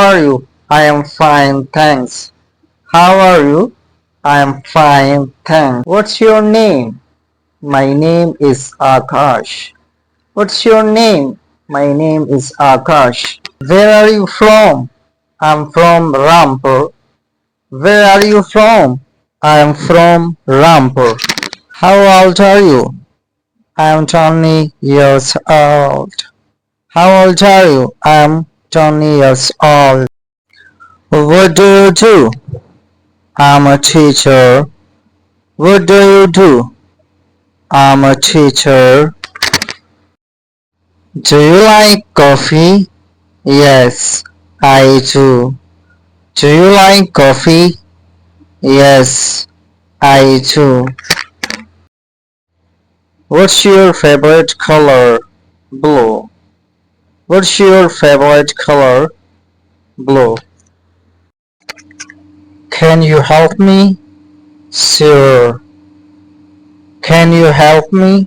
are you? I am fine, thanks. How are you? I am fine, thanks. What's your name? My name is Akash. What's your name? My name is Akash. Where are you from? I'm from Rampur. Where are you from? I am from Rampur. How old are you? I am 20 years old. How old are you? I am 20 years old. What do you do? I'm a teacher. What do you do? I'm a teacher. Do you like coffee? Yes, I do. Do you like coffee? Yes, I do. What's your favorite color? Blue. What's your favorite color? Blue. Can you help me? Sure. Can you help me?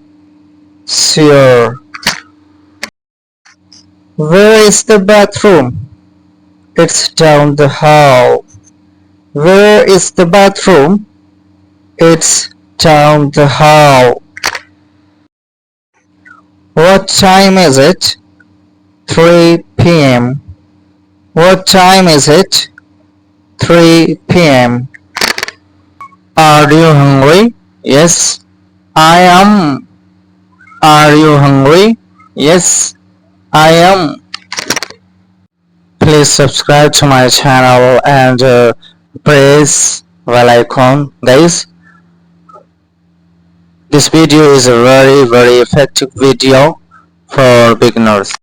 Sure. Where is the bathroom? It's down the hall. Where is the bathroom? It's down the hall. What time is it? 3 p.m. What time is it? 3 p.m. Are you hungry? Yes, I am. Are you hungry? Yes, I am. Please subscribe to my channel and press bell icon. Guys, this video is a very effective video for beginners.